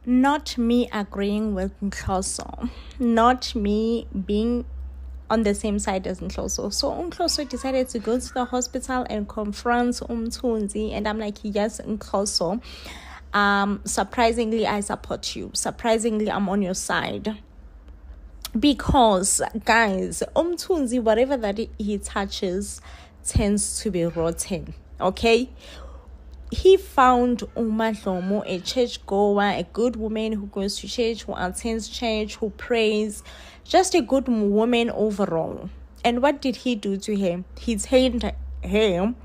not me agreeing with Nhloso, not me being on the same side as Nhloso. So Nhloso decided to go to the hospital and confront Umthunzi, and I'm like, yes, Nhloso, surprisingly I support you. Surprisingly, I'm on your side. Because guys, Umthunzi, whatever that he touches tends to be rotten. Okay, he found uMadlomo a churchgoer, a good woman who goes to church, who attends church, who prays, just a good woman overall. And what did he do to her? He turned her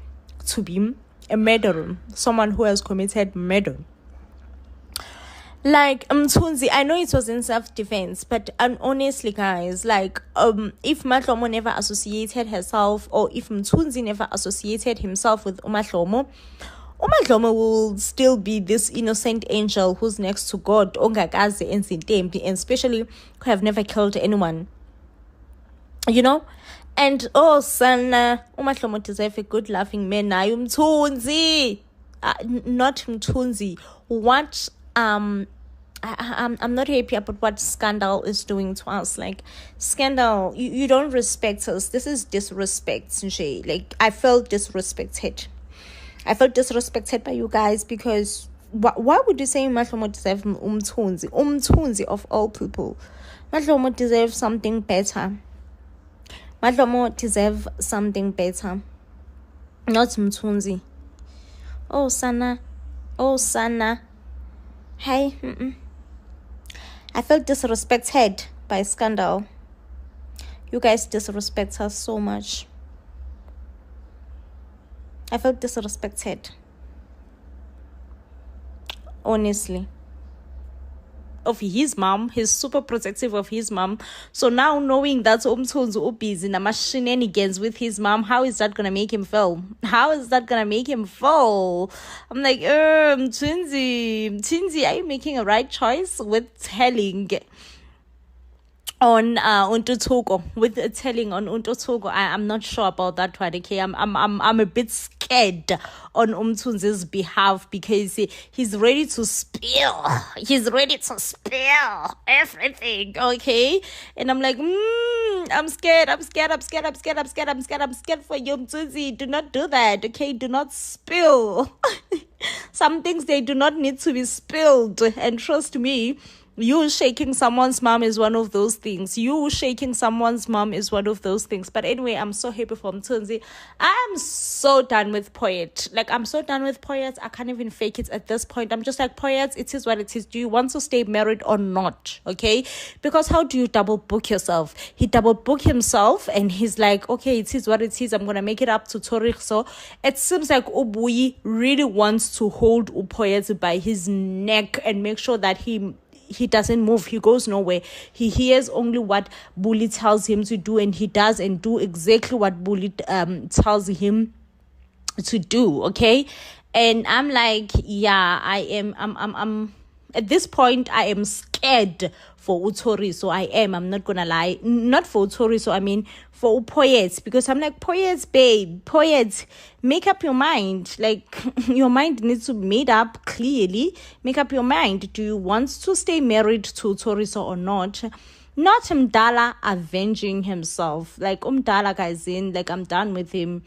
to be a murderer, someone who has committed murder. Like Mthunzi, I know it was in self-defense, but honestly, guys, like if Madlomo never associated herself, or if Mthunzi never associated himself with uMadlomo will still be this innocent angel who's next to God, ongakaze enzintembi, and especially who have never killed anyone. You know? And sana, uMadlomo deserve a good laughing man. Nayo Mthunzi, not Mthunzi. What I'm not happy about what Scandal is doing to us. Like, Scandal, you don't respect us. This is disrespect, Jay. Like, I felt disrespected by you guys, because why would you say Madlomo deserve Umthunzi of all people? Madlomo deserves something better. Madlomo deserve something better, not Mthunzi. Oh sana, hey, I felt disrespected by Scandal. You guys disrespect us so much. I felt disrespected. Honestly. Of his mom, he's super protective of his mom. So now knowing that Umthunzi busy in shenanigans with his mom, how is that gonna make him feel? I'm like, Mthunzi, are you making a right choice with telling on Untuthuko, with telling on Untuthuko? I'm not sure about that one. Okay, I'm a bit scared on Umthunzi's behalf, because he's ready to spill everything. Okay, and I'm like, I'm scared for you, Umthunzi. Do not do that. Okay, do not spill. Some things, they do not need to be spilled, and trust me, you shaking someone's mom is one of those things. But anyway, I'm so happy for Mthunzi. I'm so done with Poet. Like, I'm so done with Poet. I can't even fake it at this point. I'm just like, Poet, it is what it is. Do you want to stay married or not? Okay? Because how do you double book yourself? He double booked himself, and he's like, okay, it is what it is. I'm going to make it up to Torik. So it seems like Ubui really wants to hold Upoyet by his neck and make sure that he doesn't move. He goes nowhere. He hears only what Bully tells him to do, and he does and do exactly what Bully tells him to do. Okay, and I'm like, yeah, I'm at this point, I am scared for Uthoriso. I'm not gonna lie. Not for Uthoriso, I mean for Poyet, because I'm like, Poyet, babe, Poyet, make up your mind. Like, your mind needs to be made up clearly. Make up your mind. Do you want to stay married to Uthoriso or not? Not Mdala avenging himself. Like, Mdala, guys, like, I'm done with him.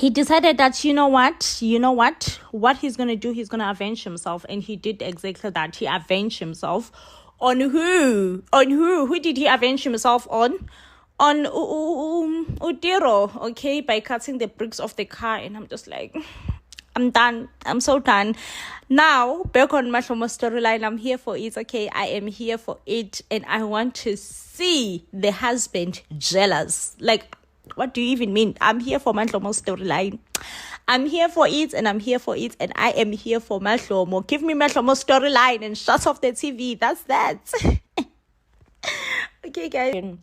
He decided that, you know what he's going to do, he's going to avenge himself. And he did exactly that. He avenged himself. On who? Who did he avenge himself on? On Utiro, okay, by cutting the bricks off the car. And I'm just like, I'm done. I'm so done. Now, back on Madlomo's storyline, I'm here for it, okay? I am here for it. And I want to see the husband jealous. Like, what do you even mean? I'm here for Madlomo's storyline. I'm here for it, and I'm here for it, and I am here for Madlomo. Give me Madlomo's storyline and shut off the TV. That's that. Okay, guys.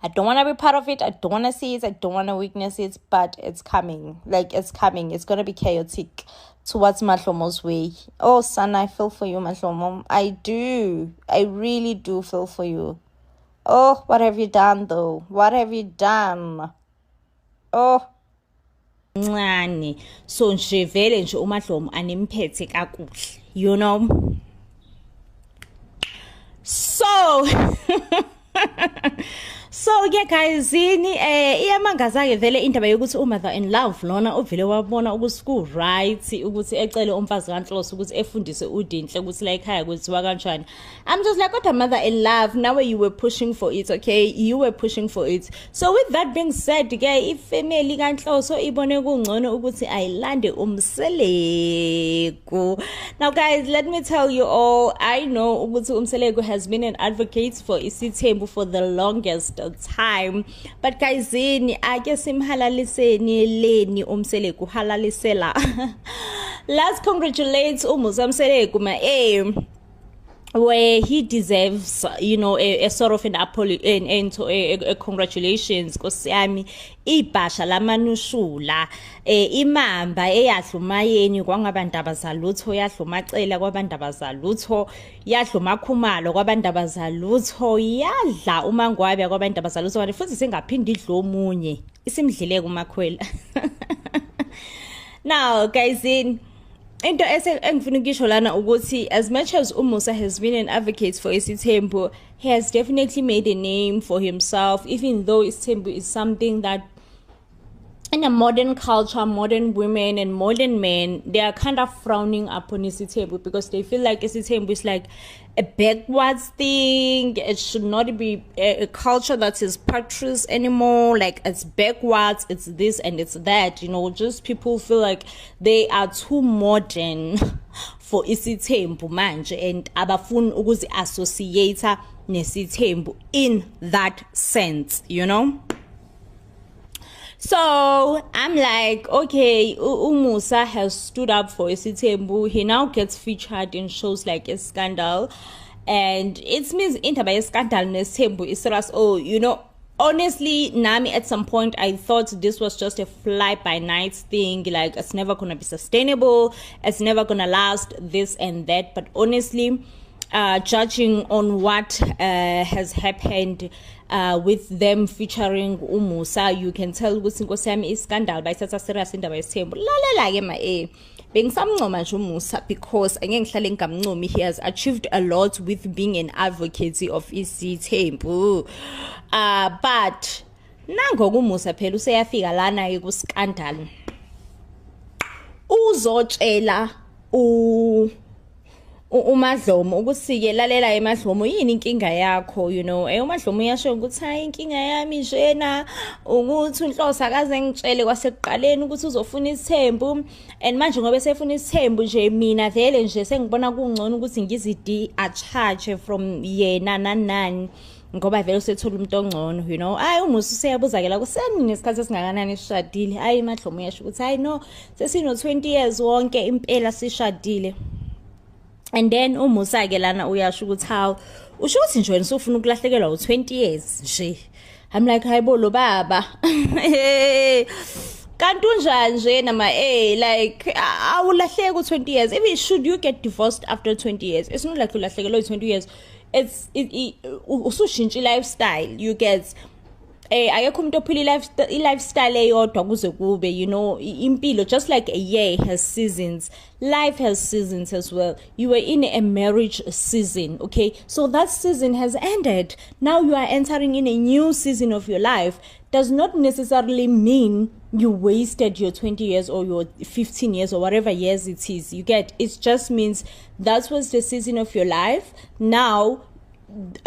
I don't want to be part of it. I don't want to see it. I don't want to witness it, but it's coming. Like, it's coming. It's going to be chaotic towards Madlomo's way. Oh, son, I feel for you, Madlomo. I do. I really do feel for you. Oh, what have you done, though? What have you done? Oh. So nje vele nje uMadlomo animphethe kakuhle, you know. So so ke guys iyamangaza ke vele indaba yokuthi uMother in Love lona uvele wabona ukuthi ku right ukuthi ecele umfazi kaNhloso ukuthi efundise uDinhle ukuthi la ekhaya kwenziwa kanjani. I'm just like, kodwa Mother in Love, now you were pushing for it, okay? You were pushing for it. So with that being said, ke ifamily kaNhloso ibone kungcono ukuthi ayilande uMseleku. Now guys, let me tell you all, I know ukuthi uMseleku has been an advocate for iSithembu for the longest time, but guys ake simhalaliseni leni uMseleku halalisela. Let's congratulate uMusa Mseleku where he deserves, you know, a sort of an apology and a congratulations Nkosi yami ibhasha lamanushula imamba eyahluma yeni kwangabandaba zalutho yahluma cela kwabandaba zalutho yahluma khumalo kwabandaba zalutho yadla umangwabe kwabandaba zalutho kanti futhi singaphindi idlo omunye isimdlile kumakhwela. Now guys into engifuna ukisho lana ukuthi as much as uMusa has been an advocate for iSithembu, he has definitely made a name for himself, even though iSithembu is something that in a modern culture, modern women and modern men, they are kind of frowning upon iSithembu because they feel like iSithembu is like a backwards thing. It should not be a culture that is patrician anymore. Like it's backwards, it's this and it's that. You know, just people feel like they are too modern for iSithembu manje and abafuni ukuzi associate neSithembu in that sense, you know. So I'm like, okay, uMusa has stood up for iSithembu. He now gets featured in shows like iScandal, and it means indaba yeScandal neSithembu is serious. Oh, you know, honestly, Nami, at some point I thought this was just a fly by night thing. Like it's never gonna be sustainable. It's never gonna last. This and that. But honestly, judging on what has happened with them featuring uMusa, you can tell ukuthi Nkosi yami iScandal bayithatha serious indaba yeSithembu. Lalela ke bengisamncoma nje uMusa because angeke ngihlale ngingamncomi. He has achieved a lot with being an advocate of iSithembu. But nango uMusa phela useyafika lana ke kuScandal. Uzotshela uMadlomo ukuthi lalela eMadlomo yini inkinga yakho, you know. uMadlomo uyasho ukuthi hayi inkinga yami njena ukuthi uNhloso akaze ngitshele kwasekuqaleni ukuthi uzofuna iSithembu, and manje ngoba esefuna iSithembu nje mina vele nje sengibona kungcono ukuthi ngizidi a charge from yena nanani ngoba vele usethola umuntu ongcono, you know. uMusa useyabuza ke la kuseni nesikhathi esingakanani sishadile. Madlomo uyasho ukuthi hayi no sesino 20 years wonke impela sishadile. And then uMusa ke lana uyasho ukuthi hawo usho ukuthi nje wena usufuna ukulahlekelwa u20 years nje. I'm like hayibo lo baba kanti unjani nje nama like awulahleke u20 years. Even should you get divorced after 20 years, it's not like ulahlekelwa u20 years. It's usushintsha lifestyle, you get akekho umuntu ophila lifestyle eyodwa kuze kube, you know, impilo just like a year has seasons, life has seasons as well. You were in a marriage season, okay, so that season has ended. Now you are entering in a new season of your life. Does not necessarily mean you wasted your 20 years or your 15 years or whatever years it is, you get. It just means that was the season of your life. Now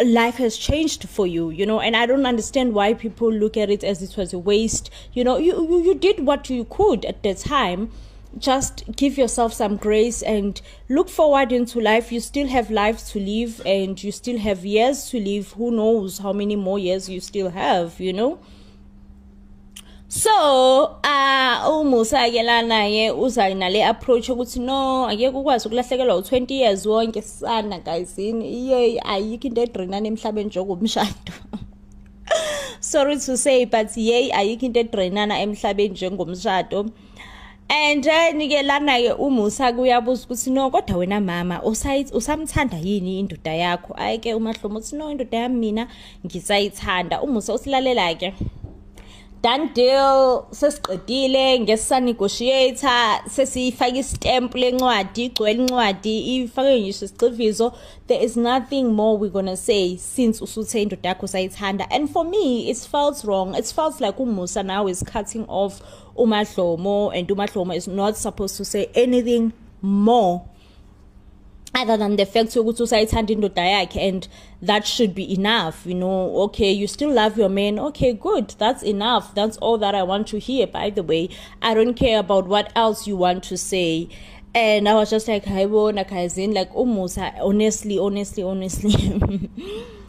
life has changed for you, you know, and I don't understand why people look at it as it was a waste. You know, you did what you could at the time. Just give yourself some grace and look forward into life. You still have life to live and you still have years to live. Who knows how many more years you still have, you know. So uMusa ke lana ye uza inale approach ukuthi no akeke ukwazi ukulahlekelwa u20 years wonke sana guys. Iye ayikho into edrenana emhlabeni njengomshado. Sorry to say, but yey ayikho into edrenana emhlabeni njengomshado. And then ke lana ke uMusa kuyabuza ukuthi no kodwa wena mama usamthanda yini indoda yakho? Ayike uMahlomo uthi no indoda yami mina ngisayithanda. uMusa usilalela ke done deal, sesiqedile ngesa-negotiator, sesifake istamp lencwadi, igcwele incwadi, ifake ngisho isiqivizo. There is nothing more we're gonna say since usuthe indoda yakho sayithanda. And for me, it felt wrong. It felt like uMusa now is cutting off uMahlomo, and uMahlomo is not supposed to say anything more other than the fact ukuthi usayithanda indoda yakhe, and that should be enough. Okay, you still love your man, okay, good, that's enough, that's all that I want to hear. By the way, I don't care about what else you want to say. And I was just like, hayibo nakazini, like uMusa, honestly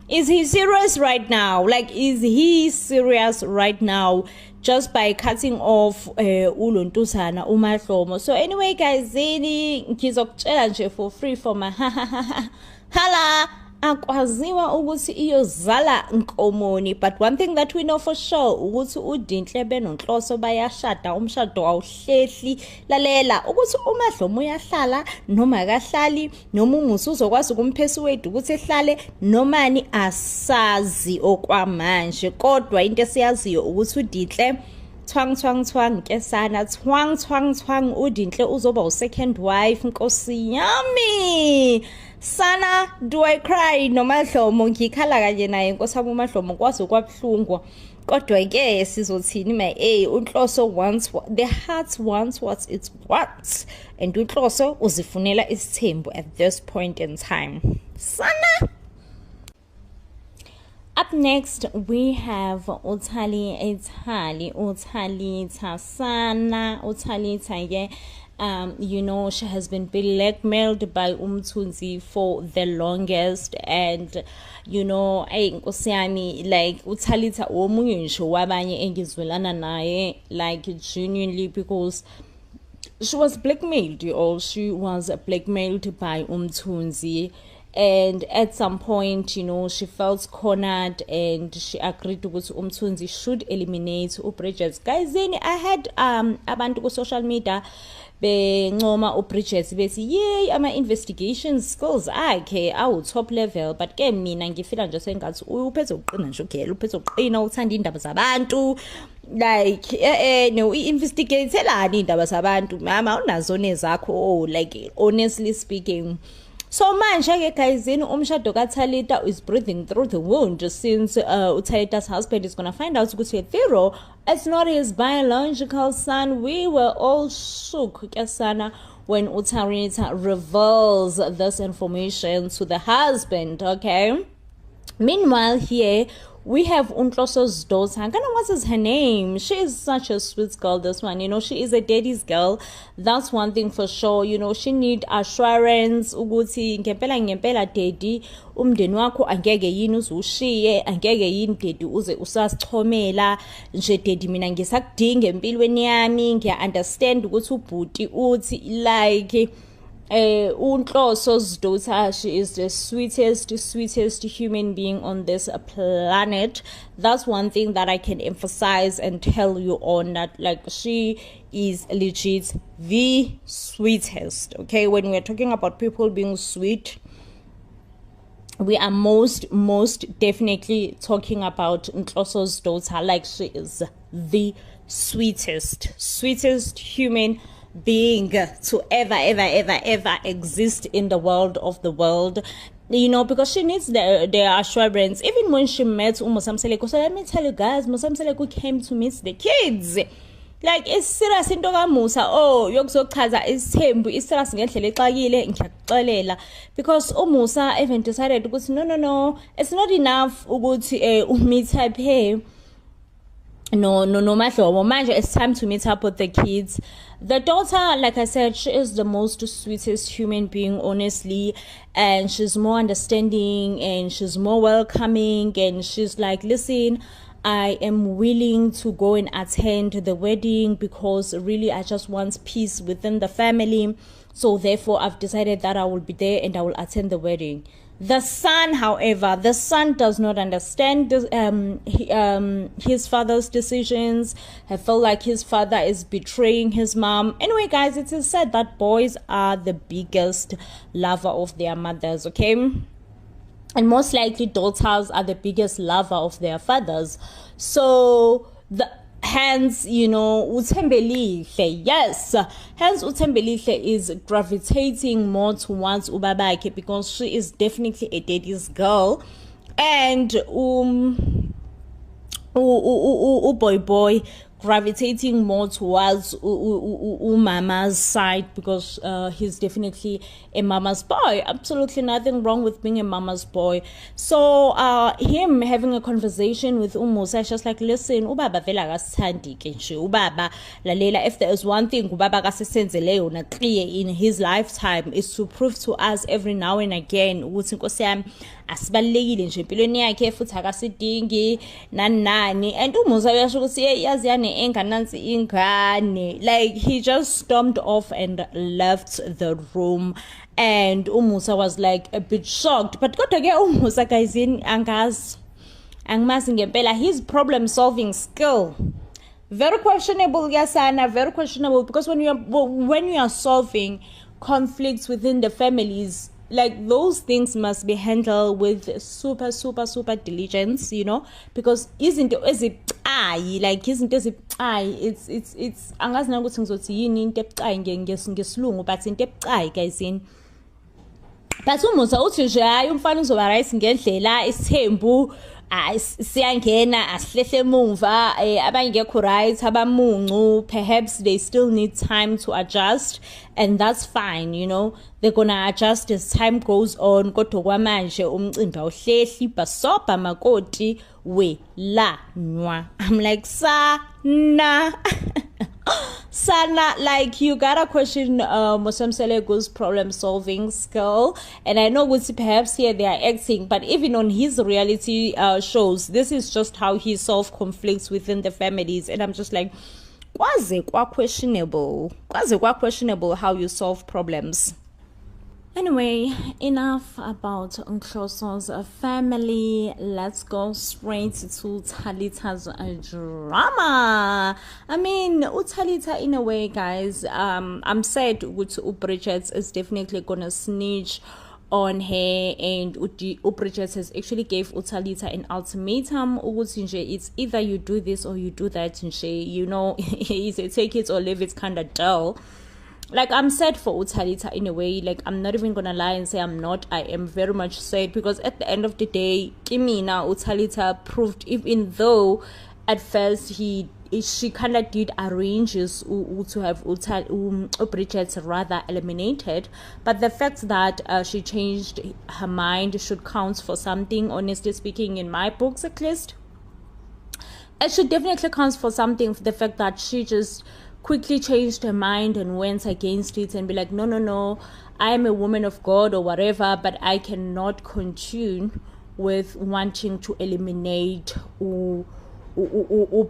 is he serious right now? Like, is he serious right now just by cutting off uLontusana uMahlomo? So anyway, guys, ngizokutshela nje for free for my hala akwaziwa ukuthi iyozala nkomoni. But one thing that we know for sure ukuthi uDinhle benonhloso bayashada, umshado awuhlehli. Lalela ukuthi uMahlomo uyahlala noma akahlali, noma uMusa uzokwazi ukumpersuade ukuthi ehlale nomani, asazi okwamanje. Kodwa into esiyaziyo ukuthi uDinhle twang nkesana twang uDinhle uzoba u-second wife. Nkosi yami, sana do I cry noMahlomo, ngikhala kanye naye nkosami uMahlomo, kwaze kwabuhlungu. Kodwa ke sizothini uNhloso wants what the heart wants, what it wants, and uNhloso uzifunela isithembu at this point in time. Sana. Up next, we have Uthalita Sana. She has been blackmailed by Umthunzi for the longest, and nkosi yami, like Uthalita omunye nje wabanye engizwelana naye, like genuinely, because she was blackmailed, she was blackmailed by Umthunzi. And at some point, she felt cornered, and she agreed to go to Umthunzi should eliminate uBridget. Guys, then I had abantu ku social media bencoma uBridget bethi yay, ama investigation skills akhe awu top level. But ke mina ngifila nje sengathi uphethe uqina nje ugela, uphethe uqina, uthanda indaba zabantu. Like no, investigateelani indaba zabantu mama, unazo nezakho. Like honestly speaking. So manje guys, umshado kaThalita is breathing through the wound since uThalita's husband is gonna find out ukuthi Thero, it's not his biological son. We were all shook kesana when uThalita reveals this information to the husband, okay? Meanwhile, here we have Unhloso's daughter. I don't know what is her name. She is such a sweet girl, this one. She is a daddy's girl. That's one thing for sure. She need assurance. Ukuthi ngempela daddy, umndeni wakho angeke yini uzushiye, angeke yini daddy uze usasichomela. Nje daddy mina ngisakudinga empilweni yami. Ngiya-understand ukuthi ubhuti uthi like Unhloso's daughter, she is the sweetest human being on this planet. That's one thing that I can emphasize and tell you on, that like she is legit the sweetest. Okay, when we're talking about people being sweet, we are most definitely talking about Nhloso's daughter. Like she is the sweetest human being to ever exist in the world of the world, because she needs the assurance. Even when she met Musamseleko, so let me tell you guys, Musamseleko came to meet the kids. Like it's serious into kaMusa, yokuzochaza isithembu iserious ngendlela exakile, ngiyakuxolela, because uMusa even decided ukuthi no, it's not enough ukuthi meet up here. No, Mahlomo. Manje, it's time to meet up with the kids. The daughter, like I said, she is the most sweetest human being, honestly, and she's more understanding and she's more welcoming, and she's like, listen, I am willing to go and attend the wedding because really I just want peace within the family. So therefore, I've decided that I will be there and I will attend the wedding. The son, however, does not understand his father's decisions. I feel like his father is betraying his mom. Anyway, guys, it is said that boys are the biggest lover of their mothers, okay? And most likely daughters are the biggest lover of their fathers. So hence, uThembelihle, yes, hence uThembelihle is gravitating more towards ubabake because she is definitely a daddy's girl, and boy gravitating more towards mama's side because he's definitely a mama's boy. Absolutely nothing wrong with being a mama's boy. So him having a conversation with Umusa, just like, listen, ubaba vela akasithandi ke nje, ubaba lalela, if there is one thing ubaba kasisenzele yona clear in his lifetime is to prove to us every now and again ukuthi inkosi yami asibalekile nje empilweni yakhe futhi akasidingi nani, and Umusa uyasho ukuthi yazi yani enganansi ingane, like he just stormed off and left the room, and Umusa was like a bit shocked. But kodwa ke Umusa guys angimazi ngempela, his problem solving skill very questionable, yasana, very questionable, because when you are solving conflicts within the families, like those things must be handled with super diligence, because izinto ezibucayi, like izinto ezibucayi, it's angazi na ukuthi ngizothi yini into ebucayi ngesilungu, but into ebucayi guys in. But Umusa uthi nje hayi umfana uzoba right ngendlela, isithembu siyangena asihlehle emuva, abangekho right, abamuncu, perhaps they still need time to adjust, and that's fine, they're gonna adjust as time goes on. Kodwa kwamanje umcimbi awuhlehli, basobha makoti we la nwa. I'm like, sana like you gotta question Mosemselego's problem solving skill, and I know Wutsi perhaps here they are acting, but even on his reality shows, this is just how he solves conflicts within the families, and I'm just like, kwaze kwa questionable how you solve problems. Anyway, enough about Nkoso's family. Let's go straight to Talitha's drama. I mean, Talita, in a way, guys, I'm sad with Bridget is definitely gonna snitch on her, and Bridget has actually gave Talita an ultimatum. It's either you do this or you do that, and he said take it or leave it, kind of dull. Like, I'm sad for Talita in a way. Like, I'm not even gonna lie and say I'm not. I am very much sad, because at the end of the day, Kimina Talita proved, even though at first she kind of did arranges to have Bridget rather eliminated, but the fact that she changed her mind should count for something, honestly speaking, in my books at least. It should definitely count for something, for the fact that she just quickly changed her mind and went against it and be like, no, I am a woman of God or whatever, but I cannot continue with wanting to eliminate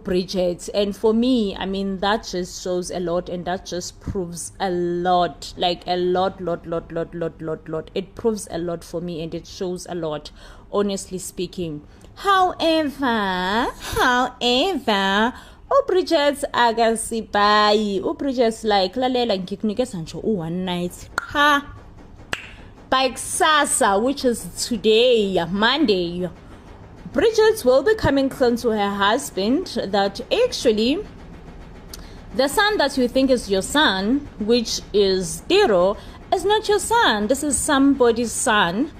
Bridget. And for me, I mean, that just shows a lot, and that just proves a lot, like a lot. It proves a lot for me, and it shows a lot, honestly speaking. However, Bridget agasibai. Bridget's like, lalela ngikunikeza nje one night. By kusasa, which is today, Monday, Bridget will be coming clean to her husband that actually the son that you think is your son, which is Dero, is not your son. This is somebody's son.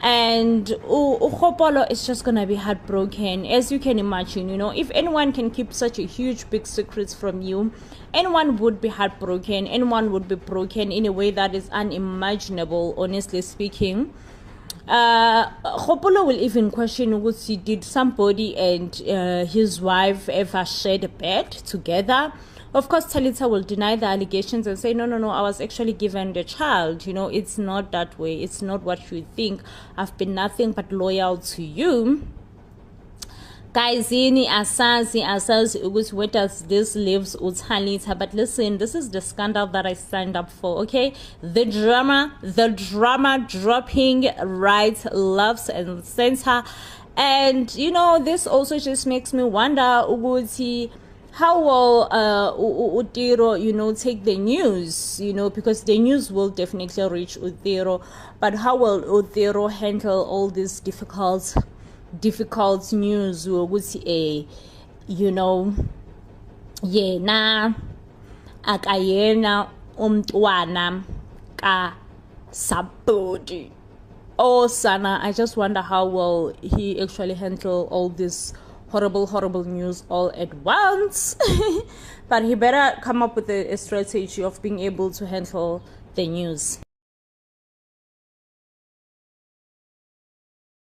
And Khopolo is just gonna be heartbroken, as you can imagine. If anyone can keep such a huge big secrets from you, anyone would be heartbroken, anyone would be broken in a way that is unimaginable, honestly speaking. Khopolo will even question, did somebody and his wife ever shared a bed together? Of course, Talita will deny the allegations and say, no, I was actually given the child. It's not that way. It's not what you think. I've been nothing but loyal to you. Guys, asazi, where does this leaves Talita? But listen, this is the scandal that I signed up for, okay? The drama dropping right, loves and center. And, this also just makes me wonder, how will Utiro, take the news, because the news will definitely reach Utiro, but how will Utiro handle all this difficult news, yena akayena umntwana ka Sabodi. Oh, Sana, I just wonder how well he actually handled all this horrible news all at once. But he better come up with a strategy of being able to handle the news.